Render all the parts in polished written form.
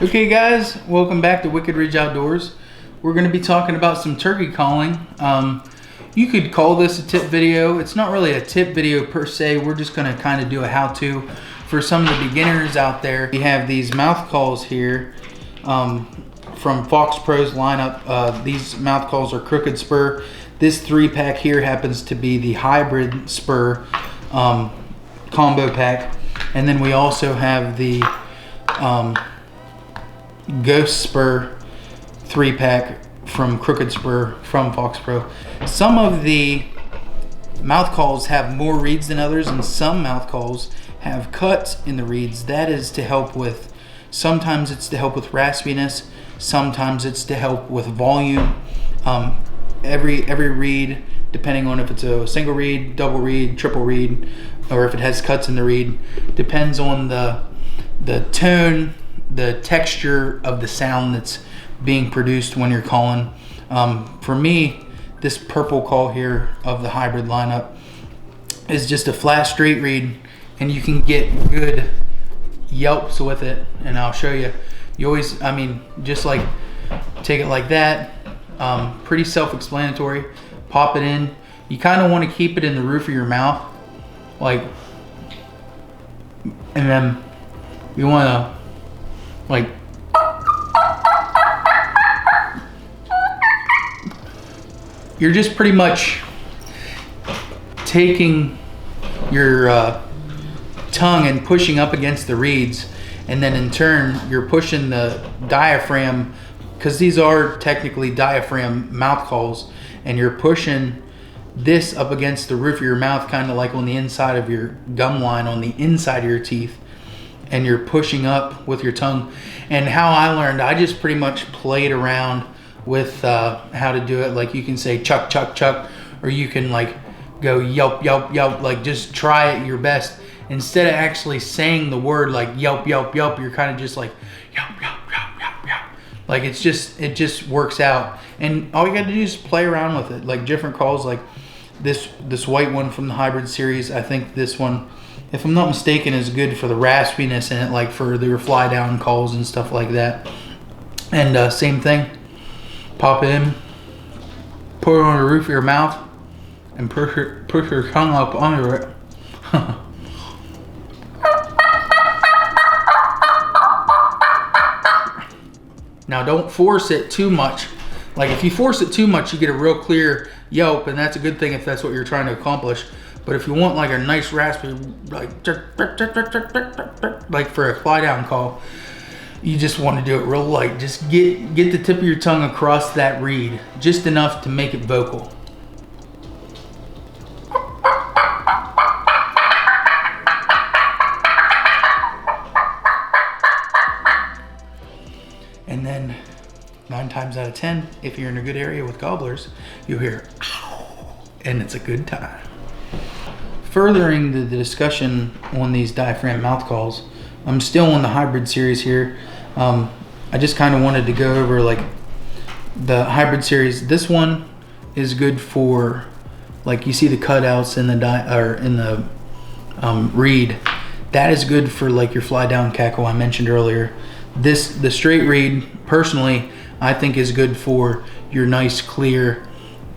Okay guys, welcome back to Wicked Ridge Outdoors. We're going to be talking about some turkey calling. You could call this a tip video. It's not really a tip video per se. We're just going to kind of do a how-to for some of the beginners out there. We have these mouth calls here from Fox Pro's lineup. These mouth calls are crooked spur. This 3-pack here happens to be the hybrid spur combo pack. And then we also have the Ghost Spur 3-pack from Crooked Spur from Fox Pro. Some of the mouth calls have more reeds than others, and some mouth calls have cuts in the reeds. That is to help with, sometimes it's to help with raspiness, sometimes it's to help with volume. Every reed, depending on if it's a single reed, double reed, triple reed, or if it has cuts in the reed, depends on the tone, the texture of the sound that's being produced when you're calling. For me, this purple call here of the hybrid lineup is just a flat straight reed, and you can get good yelps with it, and I'll show you. You always, just like take it like that. Pretty self-explanatory. Pop it in. You kind of want to keep it in the roof of your mouth, like, and then you want to like you're just pretty much taking your tongue and pushing up against the reeds, and then in turn you're pushing the diaphragm, because these are technically diaphragm mouth calls, and you're pushing this up against the roof of your mouth, kind of like on the inside of your gum line, on the inside of your teeth, and you're pushing up with your tongue. And how I learned, I just pretty much played around with how to do it. Like you can say chuck, chuck, chuck, or you can like go yelp, yelp, yelp. Like just try it your best. Instead of actually saying the word like yelp, yelp, yelp, you're kind of just like yelp, yelp, yelp, yelp, yelp. Like it just works out. And all you got to do is play around with it. Like different calls, like this white one from the hybrid series. I think this one, if I'm not mistaken, is good for the raspiness in it, like for their fly down calls and stuff like that. And same thing, pop it in, put it on the roof of your mouth, and push your tongue up under it. Now don't force it too much. Like if you force it too much, you get a real clear yelp, and that's a good thing if that's what you're trying to accomplish. But if you want like a nice raspy, like for a fly down call, you just want to do it real light. Just get the tip of your tongue across that reed, just enough to make it vocal. And then 9 times out of 10, if you're in a good area with gobblers, you'll hear ow, and it's a good time. Furthering the discussion on these diaphragm mouth calls, I'm still on the hybrid series here. I just kind of wanted to go over like the hybrid series. This one is good for, like you see the cutouts in the reed. That is good for like your fly down cackle I mentioned earlier. The straight reed, personally, I think is good for your nice clear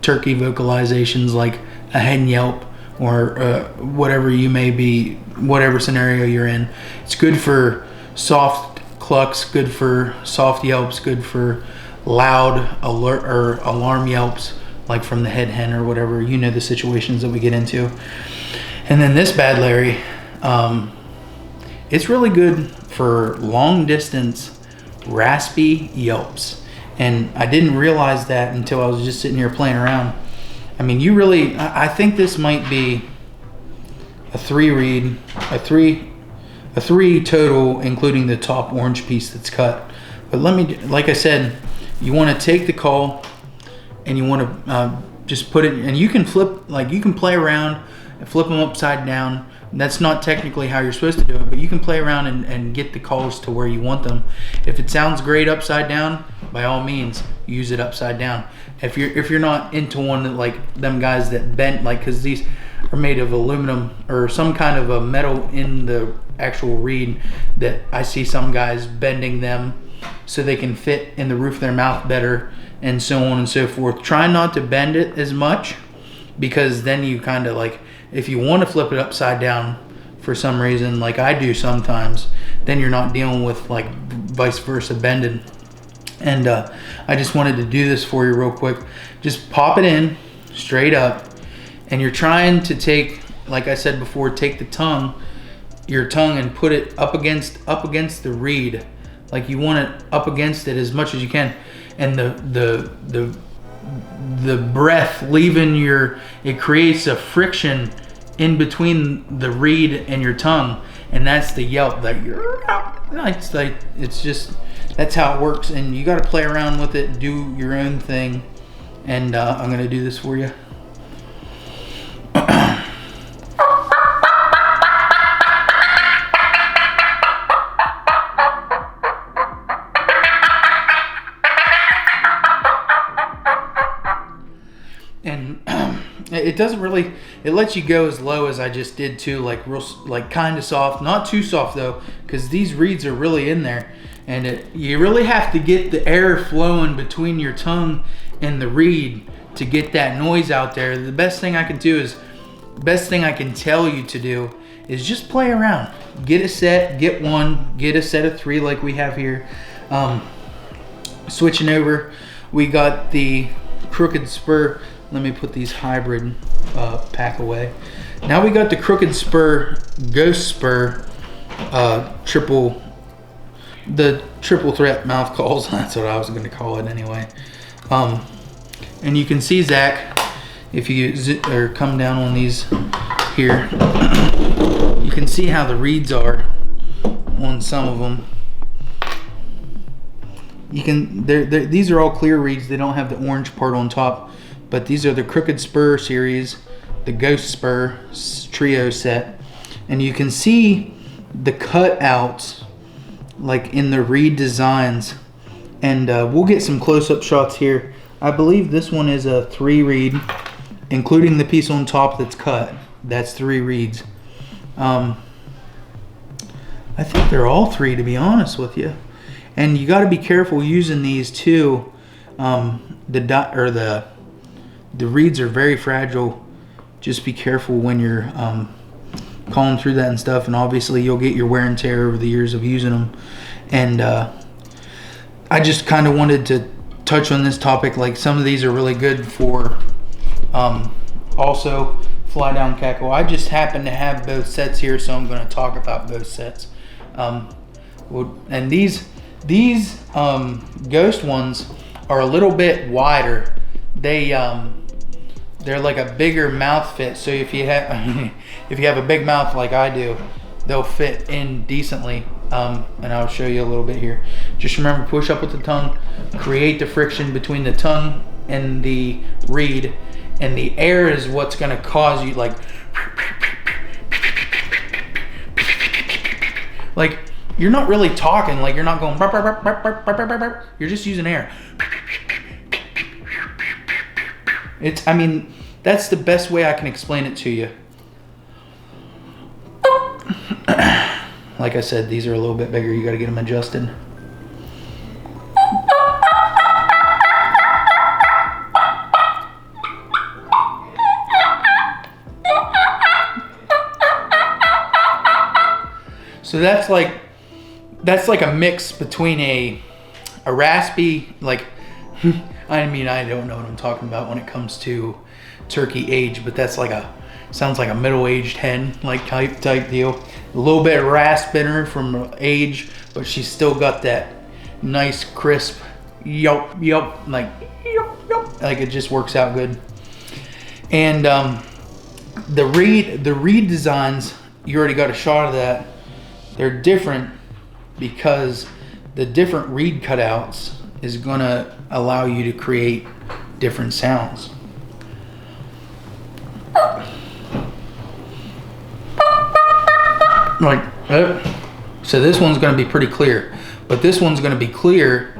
turkey vocalizations, like a hen yelp, or whatever you may be, whatever scenario you're in. It's good for soft clucks, good for soft yelps, good for loud alert or alarm yelps, like from the head hen or whatever, you know, the situations that we get into. And then this bad Larry, it's really good for long distance raspy yelps. And I didn't realize that until I was just sitting here playing around. I think this might be a 3 reed, a three total, including the top orange piece that's cut. But like I said, you want to take the call and you want to just put it, and you can flip, like you can play around and flip them upside down. That's not technically how you're supposed to do it, but you can play around and get the calls to where you want them. If it sounds great upside down, by all means, use it upside down. If you're not into one that, like them guys that bend, like, because these are made of aluminum or some kind of a metal in the actual reed, that I see some guys bending them so they can fit in the roof of their mouth better, and so on and so forth. Try not to bend it as much, because then you kind of like, if you want to flip it upside down for some reason, like I do sometimes, then you're not dealing with like vice versa bending. And I just wanted to do this for you real quick. Just pop it in straight up, and you're trying to take, like I said before, take your tongue and put it up against the reed. Like you want it up against it as much as you can, and the breath leaving it creates a friction in between the reed and your tongue, and that's the yelp. That it's just, that's how it works, and you got to play around with it, do your own thing. And I'm gonna do this for you. And it doesn't really, it lets you go as low as I just did too, like real, like kind of soft, not too soft though, because these reeds are really in there, and you really have to get the air flowing between your tongue and the reed to get that noise out there. The best thing I can tell you to do is just play around. Get a set, get a set of 3 like we have here. Switching over, we got the crooked spur. Let me put these hybrid pack away. Now we got the crooked spur, ghost spur, triple threat mouth calls. That's what I was going to call it anyway. And you can see, Zach, if you come down on these here, you can see how the reeds are on some of them. These are all clear reeds. They don't have the orange part on top, but these are the crooked spur series, the ghost spur trio set, and you can see the cutouts like in the reed designs. And we'll get some close-up shots here. I believe this one is a 3 reed, including the piece on top that's cut. That's 3 reeds. I think they're all 3, to be honest with you. And you got to be careful using these too. The reeds are very fragile. Just be careful when you're calling through that and stuff. And obviously you'll get your wear and tear over the years of using them. And I just kind of wanted to touch on this topic. Like, some of these are really good for also fly down cackle. I just happen to have both sets here, so I'm going to talk about both sets. And these ghost ones are a little bit wider. They're like a bigger mouth fit. So if you have a big mouth like I do, they'll fit in decently. And I'll show you a little bit here. Just remember, push up with the tongue, create the friction between the tongue and the reed, and the air is what's going to cause you like you're not really talking, like you're not going, you're just using air. I mean, that's the best way I can explain it to you. Like I said, these are a little bit bigger. You got to get them adjusted. So that's like a mix between a raspy, like, I mean, I don't know what I'm talking about when it comes to turkey age, but that's sounds like a middle-aged hen, like type deal. A little bit raspinner from age, but she's still got that nice crisp yelp, like it just works out good. And the reed designs, you already got a shot of that. They're different because the different reed cutouts is gonna allow you to create different sounds. So this one's going to be pretty clear, but this one's going to be clear,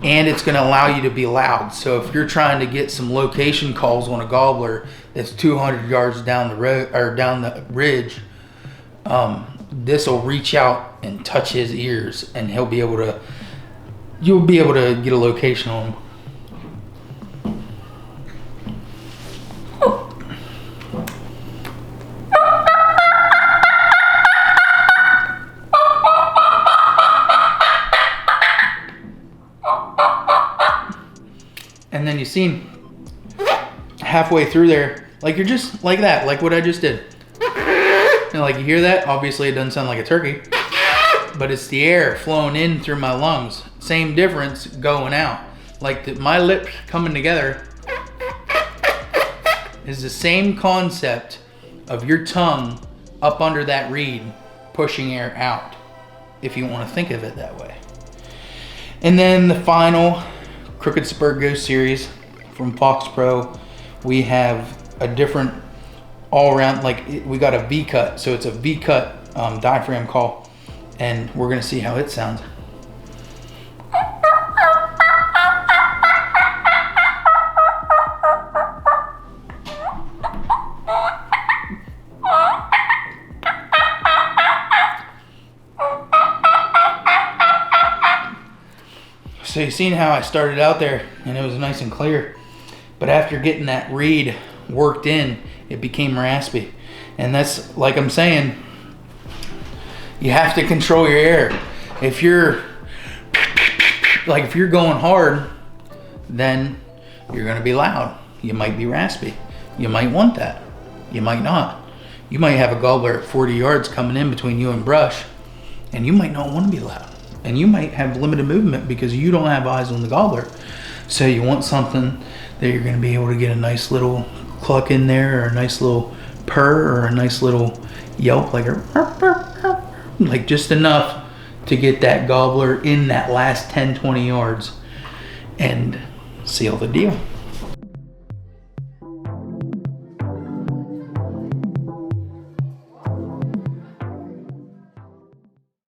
and it's going to allow you to be loud. So if you're trying to get some location calls on a gobbler that's 200 yards down the road or down the ridge, this will reach out and touch his ears, and he'll be able to you'll be able to get a location on them. And then you seen halfway through there, like you're just like that, like what I just did. And like you hear that, obviously it doesn't sound like a turkey, but it's the air flowing in through my lungs. Same difference going out. Like my lips coming together is the same concept of your tongue up under that reed pushing air out, if you want to think of it that way. And then the final Crooked Spur Ghost series from Fox Pro, we have a different all around, like we got a V cut, so it's a V cut diaphragm call, and we're gonna see how it sounds. So you seen how I started out there and it was nice and clear, but after getting that reed worked in, it became raspy. And that's, like I'm saying, you have to control your air. If you're going hard, then you're gonna be loud. You might be raspy. You might want that. You might not. You might have a gobbler at 40 yards coming in between you and brush, and you might not want to be loud. And you might have limited movement because you don't have eyes on the gobbler. So you want something that you're going to be able to get a nice little cluck in there, or a nice little purr, or a nice little yelp, like just enough to get that gobbler in that last 10-20 yards and seal the deal.